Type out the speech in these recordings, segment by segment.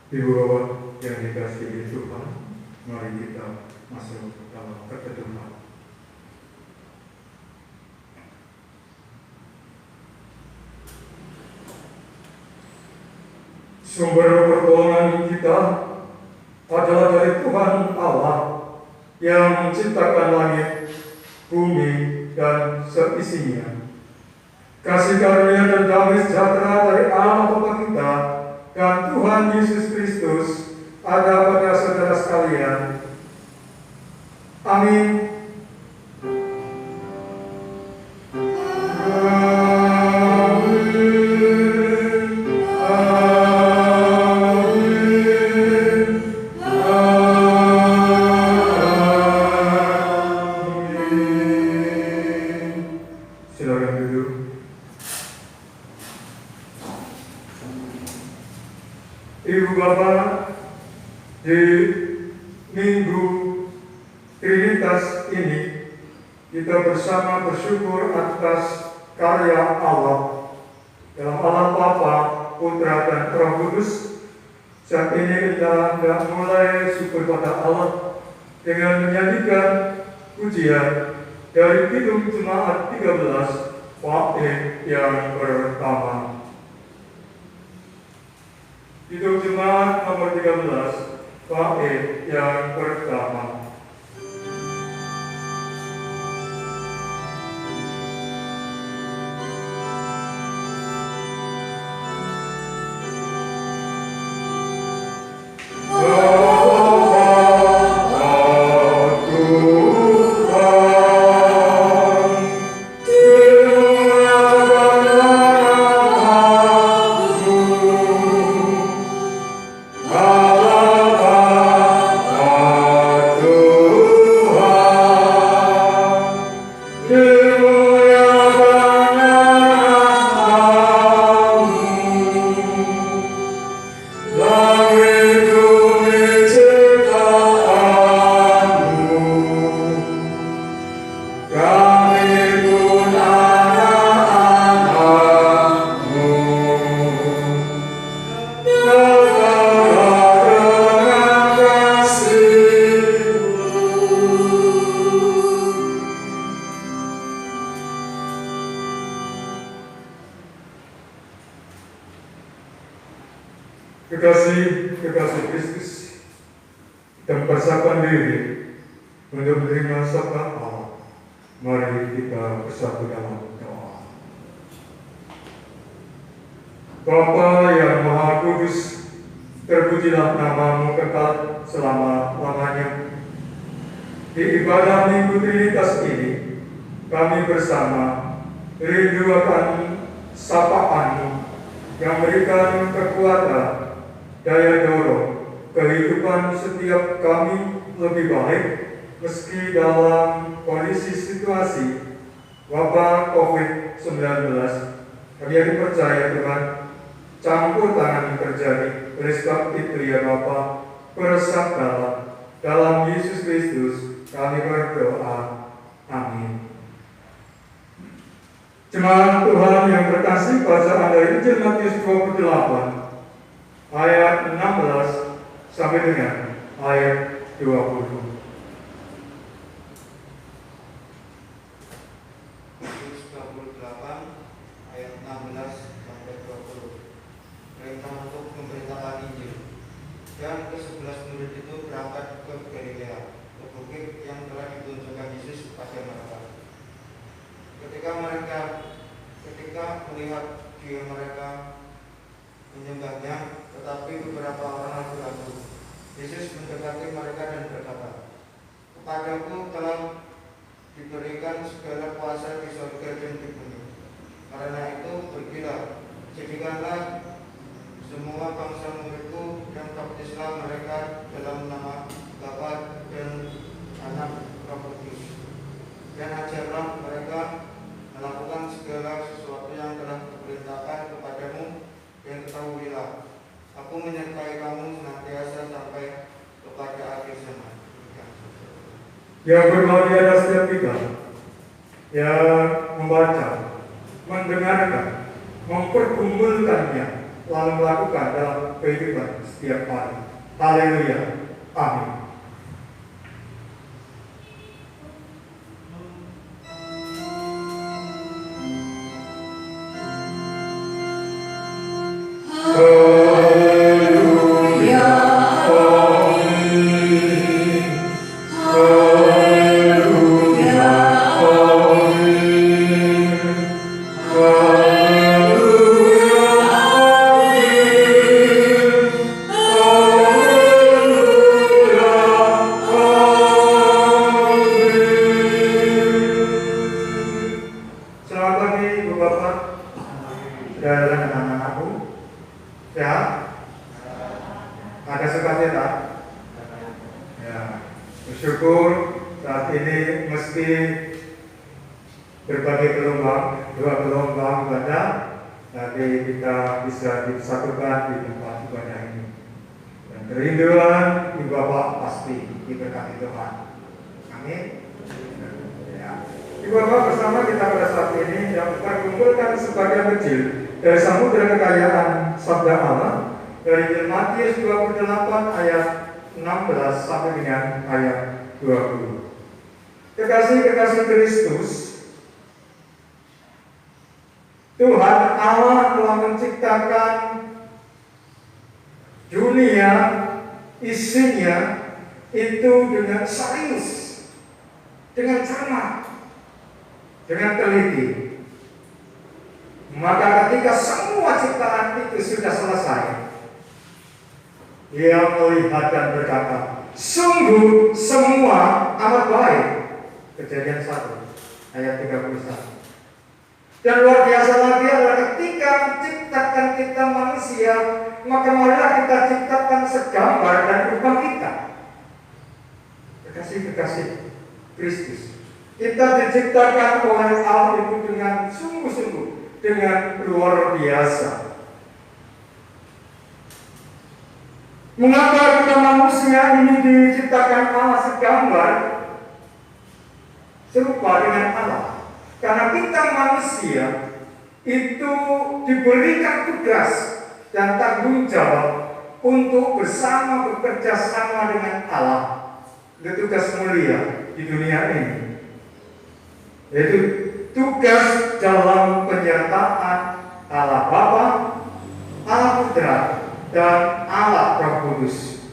Ibu Bapak yang dikasihi Tuhan, mari kita masuk dalam keteduhan. Sumber pertolongan kita adalah dari Tuhan Allah yang menciptakan langit, bumi, dan seisinya. Kasih karunia dan damai sejahtera dari Allah Bapa kita dan Tuhan Yesus Kristus ada pada saudara sekalian. Amin. Ibu Bapak, di Minggu Trinitas ini kita bersama bersyukur atas karya Allah dalam Allah Bapa, Putra, dan Roh Kudus. Saat ini kita hendak mulai syukur pada Allah dengan menyanyikan pujian dari Kidung Jemaat 13 bab yang pertama. Kidung Jemaat nomor 13 bab yang pertama. Kekasih Kristus, dan persiapan diri untuk menerima sabda Allah. Mari kita bersatu dalam doa. Bapa yang Maha Kudus, terpujilah nama-Mu kekal selama-lamanya. Di ibadah Minggu Trinitas ini, kami bersama rindu akan sapaan-Mu yang memberikan kekuatan, daya dorong kehidupan setiap kami lebih baik meski dalam kondisi situasi wabah COVID-19. Kami yang percaya Tuhan, campur tangan terjadi oleh sebab itu ya Bapa, bersabdalah dalam Yesus Kristus kami berdoa. Amin. Jemaat Tuhan yang terkasih, bacaan dari Injil Matius 28 ayat 16 sampai dengan ayat 20. Matius 28 ayat 16 sampai 20. Perintah untuk memberitakan Injil. Dan ke-11 murid itu berangkat ke Galilea, ke bukit yang telah ditunjukkan Yesus kepada mereka. Ketika melihat dia mereka menyembahnya, tetapi beberapa orang ragu-ragu. Yesus mendekati mereka dan berkata, "Kepadaku telah diberikan segala kuasa di surga dan di bumi. Karena itu pergilah, jadikanlah semua bangsa muridku dan baptislah mereka dalam nama Bapa dan Anak Roh Kudus. Dan ajarlah mereka melakukan segala sesuatu yang telah kuperintahkan kepadamu, dan ketahuilah, aku menyertai kamu senantiasa sampai kepada akhir zaman." Yang berbahagia atas setiap kita yang membaca, mendengarkan, mempergumulkannya lalu melakukan dalam kehidupan setiap hari. Haleluya. Amin. Selamat pagi Ibu Bapak, saudara dan anak-anakku. Sehat? Ada sukacita? Ya, bersyukur saat ini meski berbagai gelombang, dua gelombang ibadah, tapi kita bisa disatukan di tempat ibadah ini. Dan kerinduan Ibu Bapak pasti diberkati Tuhan. Amin. Ya. Ibu Bapak bersama kita pada saat ini yang terkumpulkan sebagian kecil dari samudera kekayaan sabda Allah dari Matius 28 ayat 16 sampai dengan ayat 20. Kekasih-kekasih Kristus, Tuhan Allah telah menciptakan dunia isinya itu dengan serius, dengan cermat, dengan teliti. Maka ketika semua ciptaan itu sudah selesai, Dia melihat dan berkata, sungguh semua amat baik. Kejadian 1 ayat 31. Dan luar biasa lagi adalah ketika menciptakan kita manusia, maka marilah kita ciptakan segambar dan rupa kita. Kekasih-kekasih Kristus, kita diciptakan oleh Allah itu dengan sungguh-sungguh, dengan luar biasa. Mengapa kita manusia ini diciptakan Allah segambar serupa dengan Allah? Karena kita manusia itu diberikan tugas dan tanggung jawab untuk bersama bekerja sama dengan Allah. Itu tugas mulia di dunia ini, yaitu tugas dalam penyertaan Allah Bapa, Allah Putra, dan Allah Roh Kudus.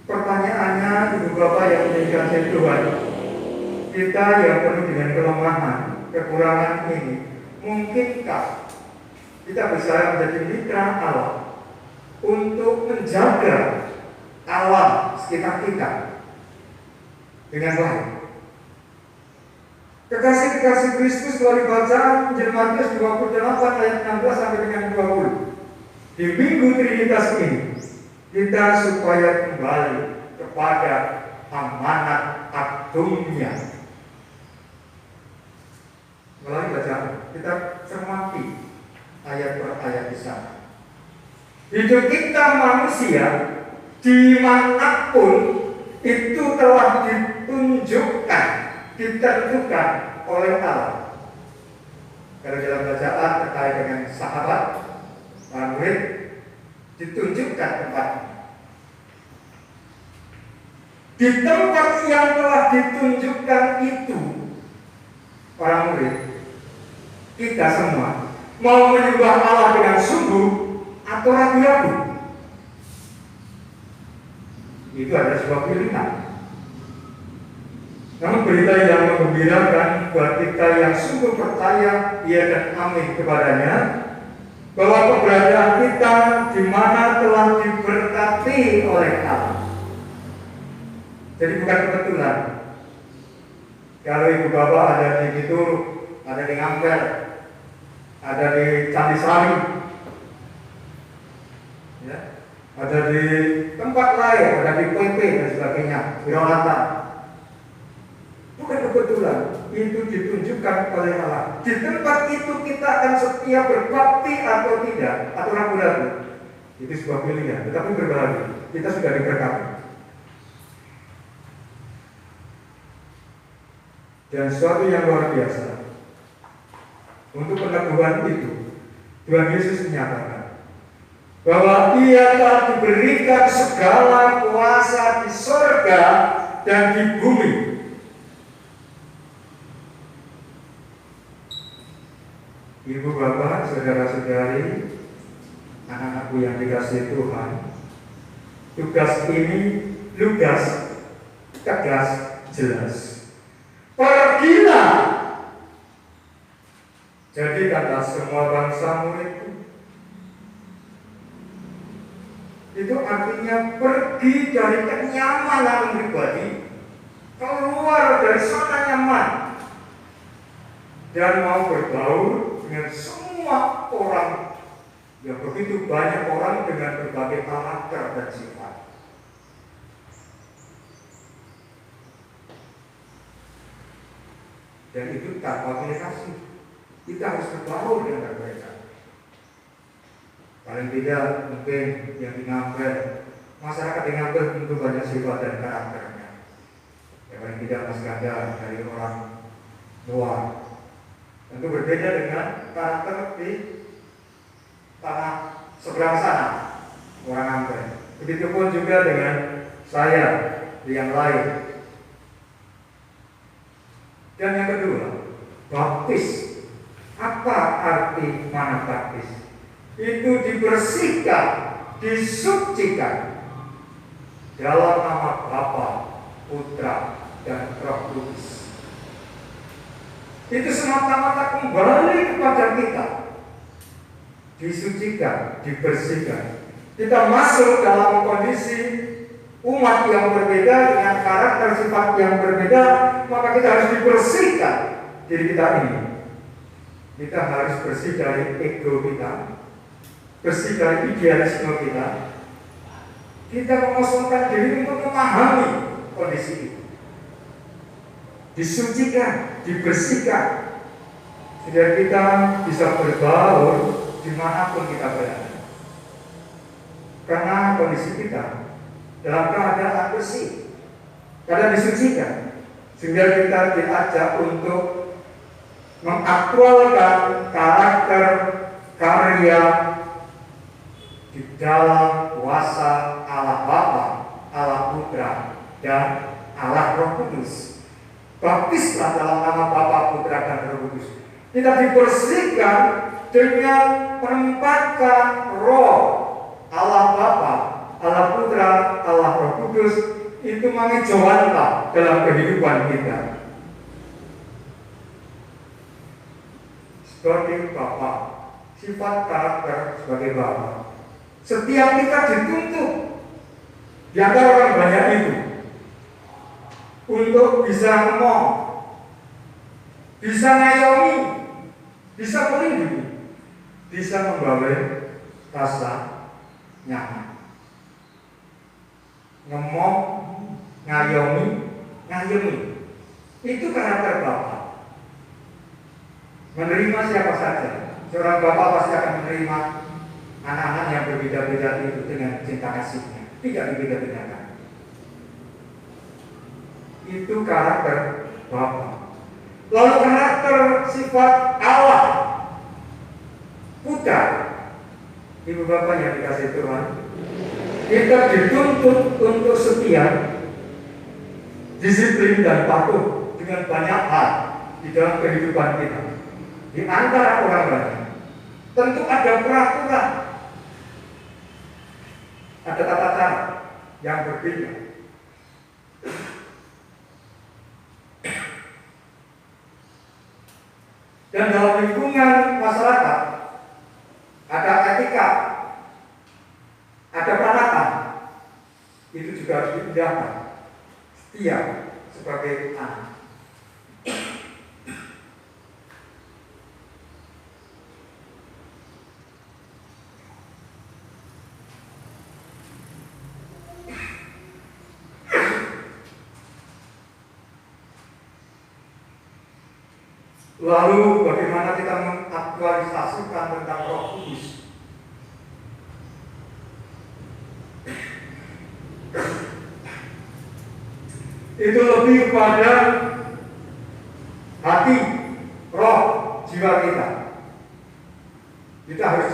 Pertanyaannya, Ibu Bapak yang dikasihi Tuhan, kita yang penuh dengan kelemahan, kekurangan ini, mungkinkah kita bisa menjadi mitra Allah untuk menjaga alam sekitar kita dengan baik? Kekasih-kekasih Kristus melalui bacaan Injil Matius 28 ayat 16 sampai dengan 20. Di Minggu Trinitas ini, kita supaya kembali kepada amanat agungnya. Melalui bacaan, kita cermati ayat per ayat di sana. Hidup kita manusia dimanapun itu telah ditunjukkan, ditentukan oleh Allah. Kalau dalam bacaan terkait dengan sahabat, para murid, ditunjukkan tempatnya. Di tempat yang telah ditunjukkan itu, para murid, kita semua mau menyembah Allah dengan sungguh atau ragu-ragu. Itu adalah sebuah pilihan. Namun berita yang menggembirakan buat kita yang sungguh percaya dan amin kepadanya, bahwa keberadaan kita di mana telah diberkati oleh Allah. Jadi bukan kebetulan. Kalau Ibu Bapak ada di Bituruk, ada di Ngampel, ada di Candisari, ya, ada di tempat lain, ada di PP dan sebagainya, di Ronata. Bukan kebetulan, itu ditunjukkan oleh Allah. Di tempat itu kita akan setia berbakti atau tidak, atau ragu-ragu. Itu sebuah pilihan, tetapi berbalik, kita sudah diberkati. Dan sesuatu yang luar biasa, untuk peneguhan itu, Tuhan Yesus menyatakan bahwa Ia telah diberikan segala kuasa di surga dan di bumi. Ibu bapak, saudara-saudari, anak-anakku yang dikasihi Tuhan, tugas ini lugas, tegas, jelas. Pergilah, jadikanlah semua bangsamu itu artinya pergi dari kenyamanan pribadi, keluar dari zona nyaman, dan mau berbaur dengan semua orang. Ya, begitu banyak orang dengan berbagai karakter dan sifat. Dan itu tanpa komunikasi. Kita harus berbaur dengan mereka. Paling tidak mungkin yang di Ngabel, masyarakat di Ngabel tentu banyak sifat dan karakternya. Ya, paling tidak Mas Ganda dari orang luar tentu berbeda dengan karakter di tanah seberang sana, orang Ngabel. Begitupun juga dengan saya di yang lain. Dan yang kedua, baptis. Apa arti mana baptis? Itu dibersihkan, disucikan dalam nama Bapa, Putra, dan Roh Kudus. Itu semata-mata kembali kepada kita, disucikan, dibersihkan. Kita masuk dalam kondisi umat yang berbeda dengan karakter sifat yang berbeda, maka kita harus dibersihkan diri kita ini. Kita harus bersih dari ego kita, bersih dari idealisme kita. Kita mengosongkan diri untuk memahami kondisi itu. Disucikan, dibersihkan, sehingga kita bisa berbaur dimanapun kita berada. Karena kondisi kita dalam keadaan bersih, karena disucikan, sehingga kita diajak untuk mengaktualkan karakter karya di dalam kuasa Allah Bapa, Allah Putra, dan Allah Roh Kudus. Baptislah dalam nama Bapa, Putra, dan Roh Kudus. Kita dibersihkan dengan menempatkan Roh Allah Bapa, Allah Putra, Allah Roh Kudus itu mengejawantah dalam kehidupan kita. Sebagai Bapa, sifat karakter sebagai Bapa. Setiap kita dituntut di antara orang banyak itu untuk bisa ngomong, bisa ngayomi, bisa melindungi, bisa membawa rasa nyaman. Ngomong, ngayomi, itu karakter Bapa. Menerima siapa saja. Seorang Bapak pasti akan menerima anak-anak yang berbeda-beda itu dengan cinta kasihnya, tidak dibeda-bedakan. Itu karakter Bapa. Lalu karakter sifat Allah Putra. Ibu bapak yang dikasih Tuhan, kita dituntut untuk setia, disiplin dan patuh dengan banyak hal di dalam kehidupan kita. Di antara orang banyak, tentu ada peraturan, ada tata cara yang berbeda. Dan dalam lingkungan masyarakat ada etika, ada peralatan, itu juga harus diindahkan. Setia sebagai anak. Lalu bagaimana kita mengaktualisasikan tentang Roh Kudus? Itu lebih kepada hati, roh, jiwa kita. Kita harus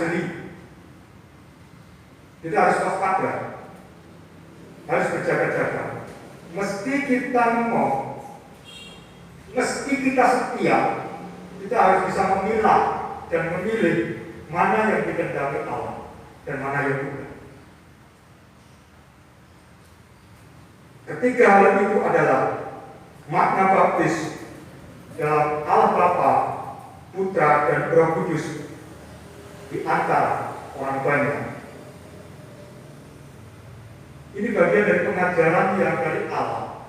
Kita harus waspada, harus berjaga-jaga. Mesti kita mau, mesti kita setia. Kita harus bisa memilah dan memilih mana yang dikehendaki Allah dan mana yang bukan. Ketiga hal itu adalah makna baptis dalam Allah Bapa, Putra, dan Roh Kudus di antara orang banyak. Ini bagian dari pengajaran yang dari Allah.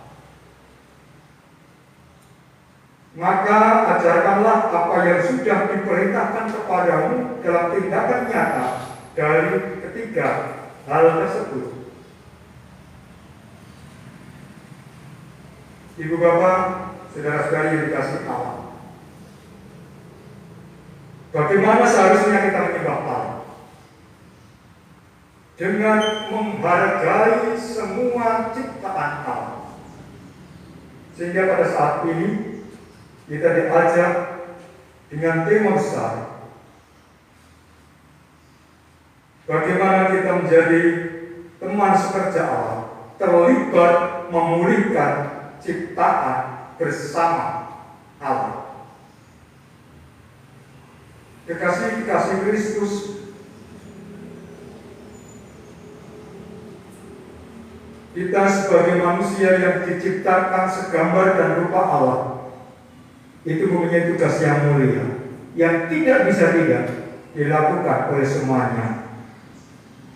Maka ajarkanlah apa yang sudah diperintahkan kepadamu dalam tindakan nyata dari ketiga hal tersebut. Ibu bapak, saudara-saudari yang dikasihi Allah, bagaimana seharusnya kita menyembah Allah? Dengan menghargai semua ciptaan Allah. Sehingga pada saat ini kita diajak dengan tema besar, bagaimana kita menjadi teman sekerja Allah, terlibat memulihkan ciptaan bersama Allah. Kekasih-kekasih Kristus, kita sebagai manusia yang diciptakan segambar dan rupa Allah, itu mempunyai tugas yang mulia, yang tidak bisa tidak dilakukan oleh semuanya.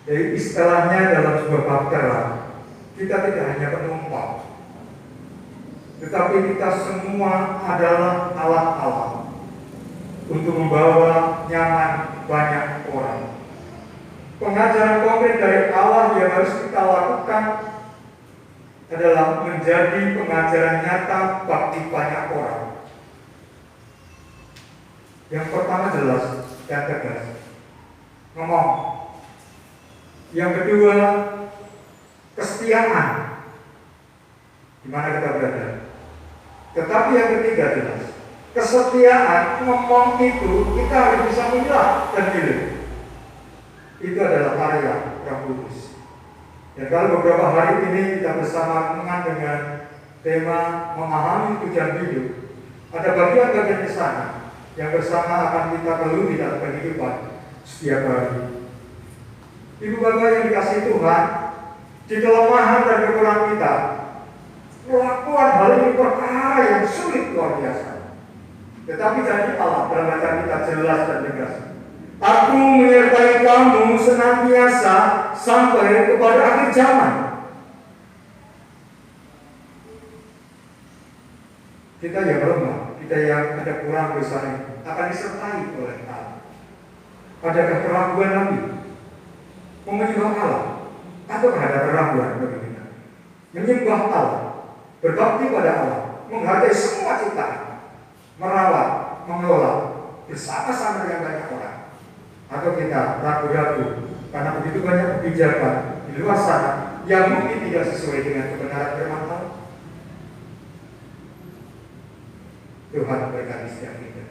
Jadi istilahnya dalam sebuah bab terang, kita tidak hanya penumpang, tetapi kita semua adalah alat Allah untuk membawa nyaman banyak orang. Pengajaran konkret dari Allah yang harus kita lakukan adalah menjadi pengajaran nyata bagi banyak orang. Yang pertama jelas dan tegas, ngomong. Yang kedua, kesetiaan, di mana kita berada. Tetapi yang ketiga jelas, kesetiaan, ngomong itu kita harus bisa memilah dan pilih. Itu adalah karya Roh Kudus. Dan kalau beberapa hari ini kita bersama dengan tema memahami tujuan hidup, ada bagian-bagian di sana yang bersama akan kita lalui dalam kehidupan setiap hari. Ibu bapak yang dikasihi Tuhan, di kelemahan dan kekurangan kita, melakukan hal ini perkara yang sulit luar biasa. Tetapi janji Allah dalam bacaan kita jelas dan tegas. Aku menyertai kamu senantiasa sampai kepada akhir zaman. Kita yang lemah, kita yang ada kurang dosanya, akan disertai oleh Allah. Adakah keraguan lagi menyembah Allah? Atau ada keraguan bagi kita? Menyembah Allah, berbakti pada Allah, menghargai semua ciptaan, merawat, mengelola bersama-sama dengan banyak orang. Atau kita ragu-ragu karena begitu banyak kebijakan di luar sana yang mungkin tidak sesuai dengan kebenaran firman Allah. Tuhan berkati setiap kita.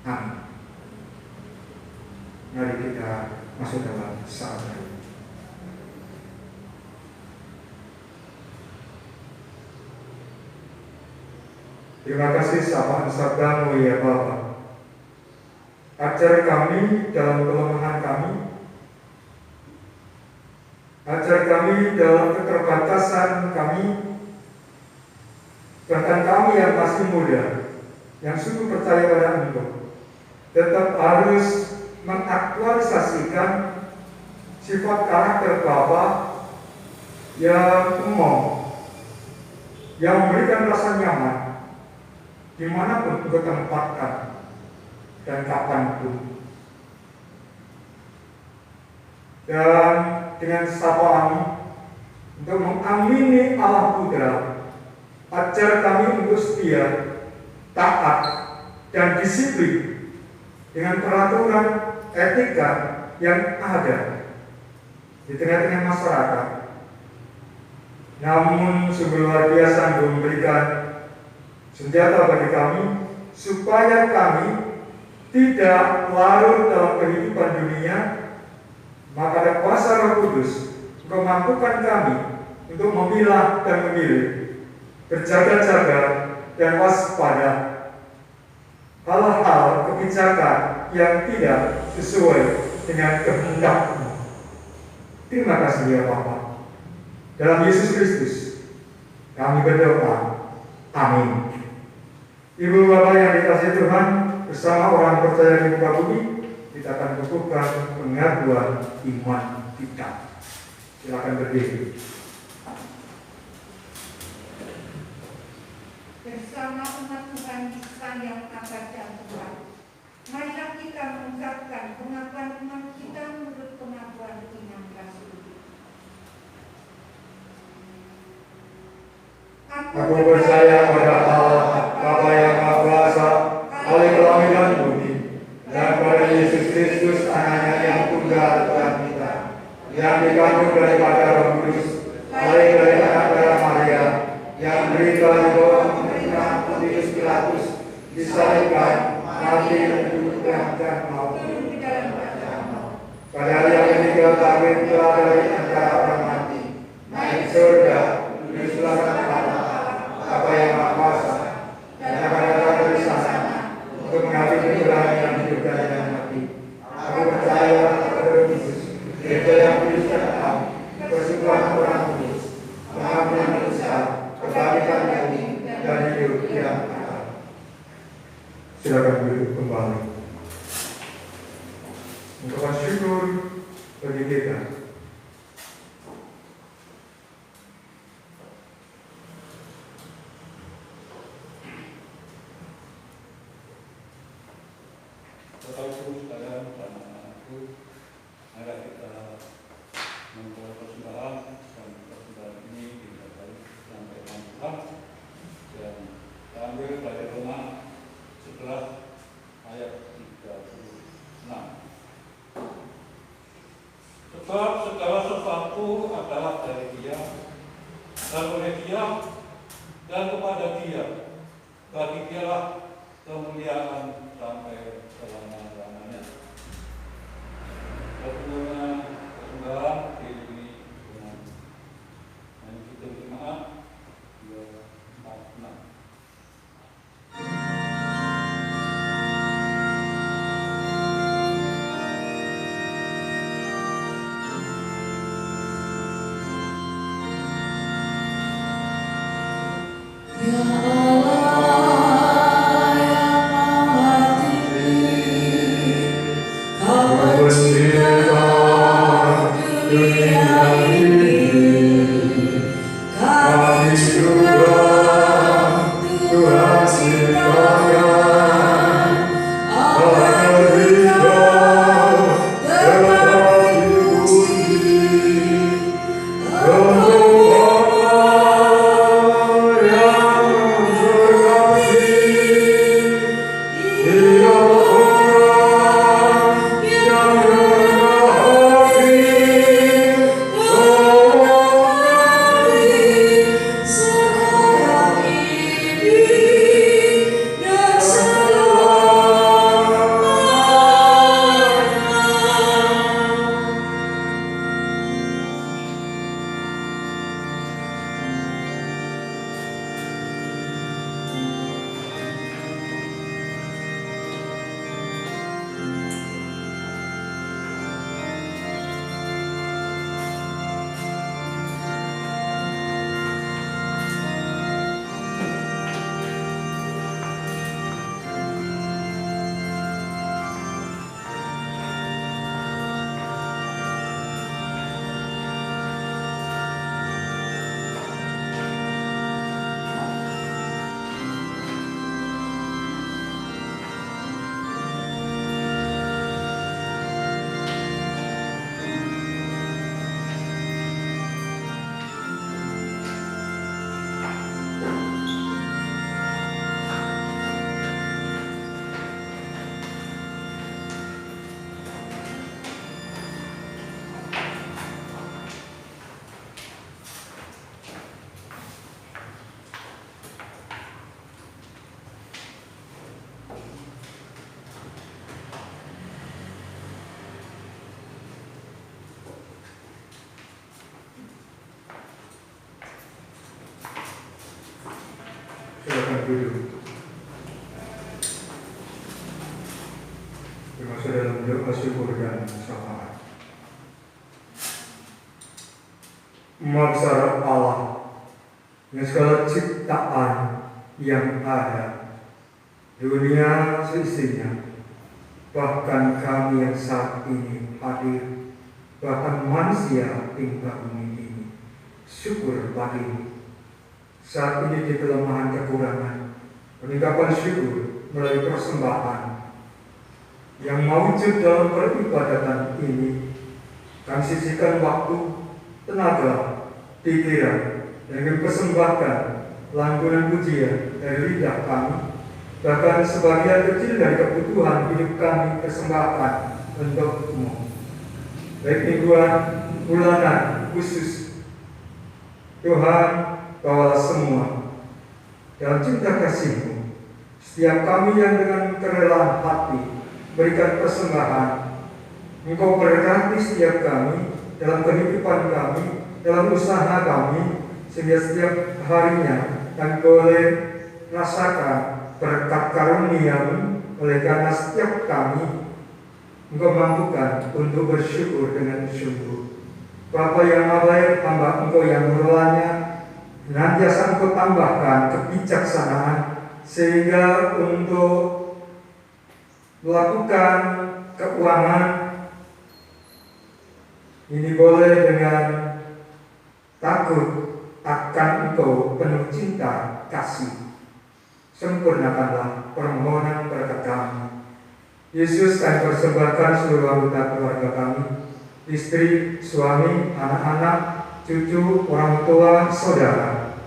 Amin. Mari kita masuk dalam saat ini. Terima kasih sapaan sabdamu ya Bapa. Ajar kami dalam kelemahan kami, ajar kami dalam keterbatasan kami, bahkan kami yang masih muda, yang sungguh percaya pada Engkau, tetap harus mengaktualisasikan sifat karakter Bapa yang umum, yang memberikan rasa nyaman dimanapun Engkau tempatkan dan kapanpun. Dan dengan sapaan untuk mengamini Allah Putra, ajar kami untuk setia, taat, dan disiplin dengan peraturan etika yang ada di tengah-tengah masyarakat. Namun sungguh luar biasa memberikan senjata bagi kami supaya kami tidak larut dalam kehidupan dunia, maka ada kuasa Roh Kudus untuk memampukan kami untuk memilah dan memilih, berjaga-jaga dan waspada hal-hal kebijakan yang tidak sesuai dengan kehendak-Mu. Terima kasih ya Bapa. Dalam Yesus Kristus kami berdoa. Amin. Ibu Bapak yang dikasihi Tuhan, bersama orang percaya di muka bumi, kita akan bukukan pengakuan iman kita. Silakan berdiri. Bersama umat Tuhan yang abad dan Tuhan, marilah kita mengucapkan pengakuan iman kita menurut pengakuan iman Rasul. Aku percaya pada Allah, Bapa yang Maha Kuasa, oleh langit dan bumi, dan pada Yesus Kristus, Anaknya yang tunggal Tuhan kita, yang dikandung daripada Roh Kudus, oleh dari anak darah Maria, yang menderita di bawah pemerintahan Pontius Pilatus, disalibkan, mati dan dikuburkan dan maut. Pada hari yang ketiga bangkit dari antara orang mati, naik surga, duduk sebelah kanan Allah, Bapa yang Maha Kuasa, dan akan datang dari sana untuk mengadili orang yang hidup dan yang mati. Aku percaya kepada Yesus, Gereja yang kudus dan am, persekutuan orang kudus, pengampunan dosa, kebangkitan dari dan hidup yang kekal. Silakan duduk kembali. Mengucapkan syukur bagi kita. Bapak-Ibu sekalian dan anak-anakku, mari kita membuat persembahan dan persembahan ini kita sampaikan Tuhan dan ambil dari Roma 11 ayat 36. Sebab segala sesuatu adalah dari Dia dan oleh Dia dan kepada Dia. Bagi Dialah kemuliaan sampai selama-lamanya. Persembahan diiringi dengan nyanyi kita jemaat 246. silakan duduk. Termasuk dalam doa syukur dan syafaat. Maha besar Allah yang segala ciptaan yang ada, dunia seisinya, bahkan kami yang saat ini hadir, bahkan manusia tinggal bumi ini, syukur bagimu. Saat ini di kelemahan kekurangan, peningkapan syukur melalui persembahan yang mewujud dalam peribadatan ini, kami sisihkan waktu, tenaga, pikiran, dan kami persembahkan lantunan pujian dari lidah kami, bahkan sebagian kecil dari kebutuhan hidup kami persembahkan untukmu. Baik mingguan, bulanan, khusus, Tuhan, bawalah semua dalam cinta kasih-Mu. Setiap kami yang dengan kerelaan hati berikan persembahan, Engkau berkati setiap kami dalam kehidupan kami, dalam usaha kami, sehingga setiap harinya kami boleh rasakan berkat karunia-Mu. Oleh karena setiap kami Engkau mampukan untuk bersyukur dengan sungguh. Bapa yang Maha Baik, hamba Engkau yang mengelolanya, senantiasa Engkau tambahkan kebijaksanaan sehingga untuk melakukan keuangan ini boleh dengan takut akan Engkau, penuh cinta kasih. Sempurnakanlah permohonan berkat kami. Yesus, kami persembahkan seluruh anggota keluarga kami, istri, suami, anak-anak, cucu, orang tua, saudara,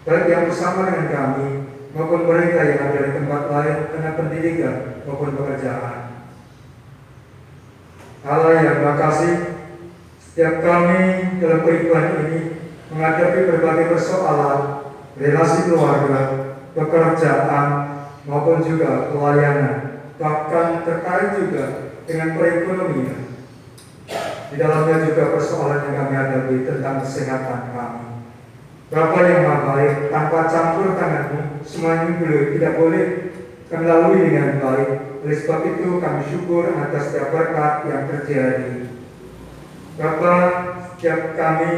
baik yang bersama dengan kami maupun mereka yang ada di tempat lain karena pendidikan maupun pekerjaan. Allah yang makasih, setiap kami dalam kehidupan ini menghadapi berbagai persoalan, relasi keluarga, pekerjaan, maupun juga pelayanan, bahkan terkait juga dengan perekonomian. Di dalamnya juga persoalan yang kami hadapi tentang kesehatan kami. Bapa yang Maha Baik, tanpa campur tangan-Mu, semuanya tidak boleh kami lalui dengan baik. Oleh sebab itu kami syukur atas setiap berkat yang terjadi. Bapa, setiap kami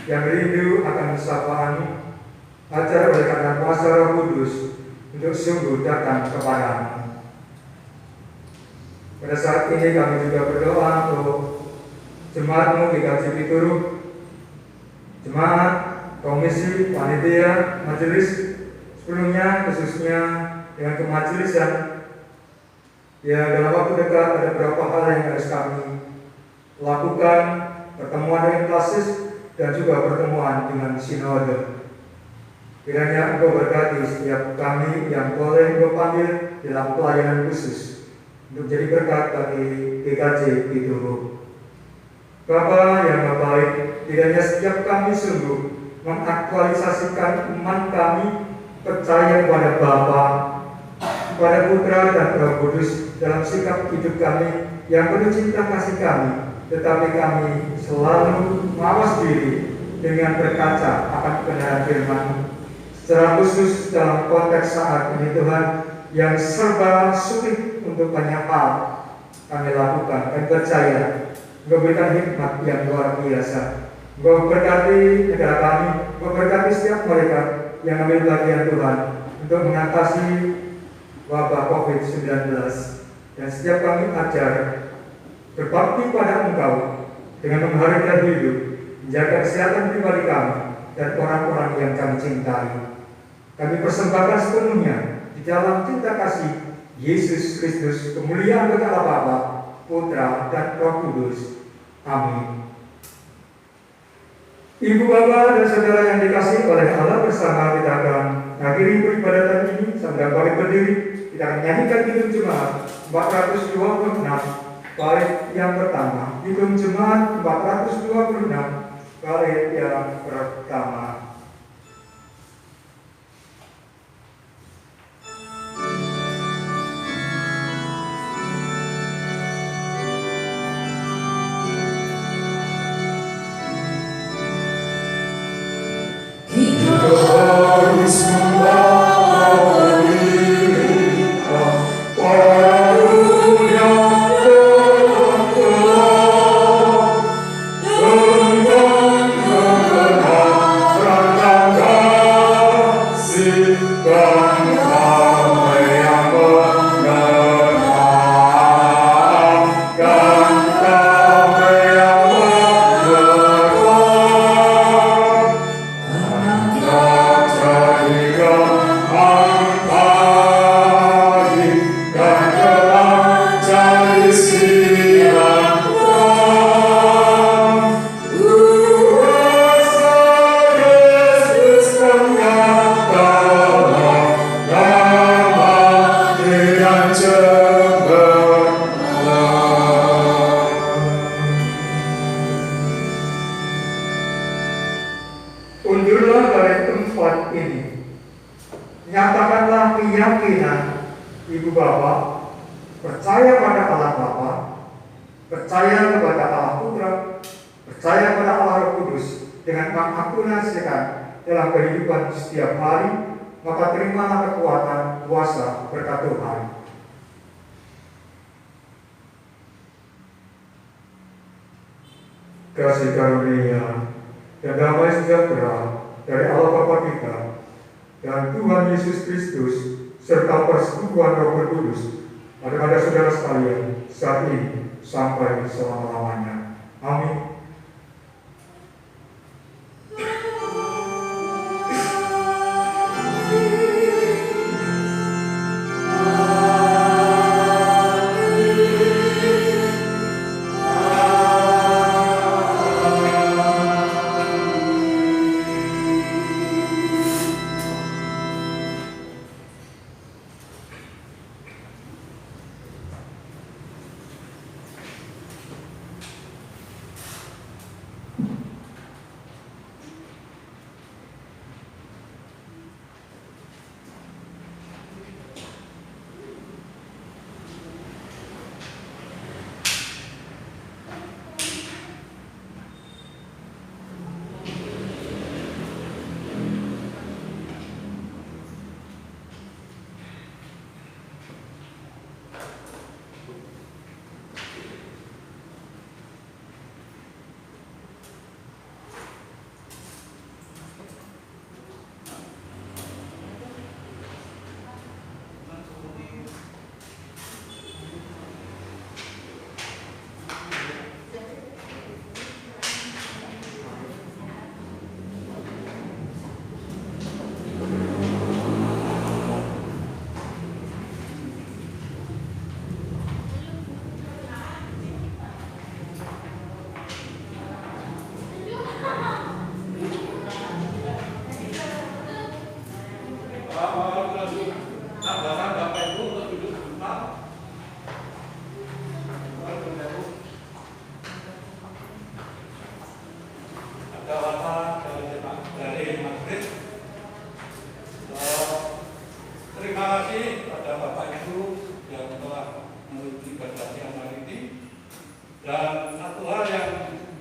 yang rindu akan sapaan-Mu, ajar oleh karena kuasa Roh Kudus untuk sungguh datang kepada-Mu. Pada saat ini kami juga berdoa untuk jemaat-Mu GKJ Pituru, jemaat, komisi, panitia, majelis, sebelumnya khususnya dengan kemajelisan. Ya, dalam waktu dekat ada beberapa hal yang harus kami lakukan, pertemuan dengan klasis dan juga pertemuan dengan sinode. Kiranya Engkau berkati setiap kami yang boleh Engkau panggil dalam pelayanan khusus untuk jadi berkat bagi GKJ Pituru. Bapa yang Maha Baik, kiranya setiap kami sungguh mengaktualisasikan iman kami, percaya kepada Bapa, kepada Putra dan Roh Kudus dalam sikap hidup kami yang penuh cinta kasih kami, tetapi kami selalu mawas diri dengan berkaca akan kebenaran firman-Mu. Secara khusus dalam konteks saat ini Tuhan, yang serba sulit untuk banyak hal kami lakukan dan percaya Engkau berikan hikmat yang luar biasa. Engkau berkati negara kami, Engkau berkati setiap mereka yang ambil bagian Tuhan untuk mengatasi wabah COVID-19. Dan setiap kami ajar berbakti pada Engkau dengan menghargai hidup, menjaga kesehatan pribadi kami dan orang-orang yang kami cintai. Kami persembahkan sepenuhnya di dalam cinta kasih Yesus Kristus, kemuliaan bagi Allah Bapa, Putra dan Roh Kudus. Amin. Ibu, Bapak, dan saudara yang dikasihi oleh Allah, bersama kita akan mengakhiri peribadatan ini. Sambil balik berdiri, kita akan menyanyikan Kidung Jemaat 426, bait yang pertama. Kidung Jemaat 426, bait yang pertama. Kita harus membawa Nyatakanlah keyakinan Ibu Bapa, percaya pada Allah Bapa, percaya kepada Allah Putra, percaya pada Allah Roh Kudus, dengan mengakunasikan dalam kehidupan setiap hari, maka terimalah kekuatan kuasa berkat Tuhan. Kasih karunia dan damai sejahtera dari Allah Bapa kita dan Tuhan Yesus Kristus serta persekutuan Roh Kudus ada pada saudara sekalian saat ini sampai selama-lamanya. Amin. Terima kasih pada Bapak Ibu yang telah menguji berkati amal ini. Dan satu hal yang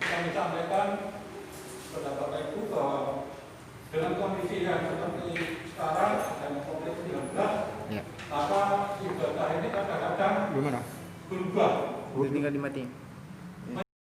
kami sampaikan kepada Bapak Ibu bahwa dengan kondisi yang seperti sekarang dan COVID-19, maka ibadah ini kadang-kadang berubah. Tinggal dimatiin.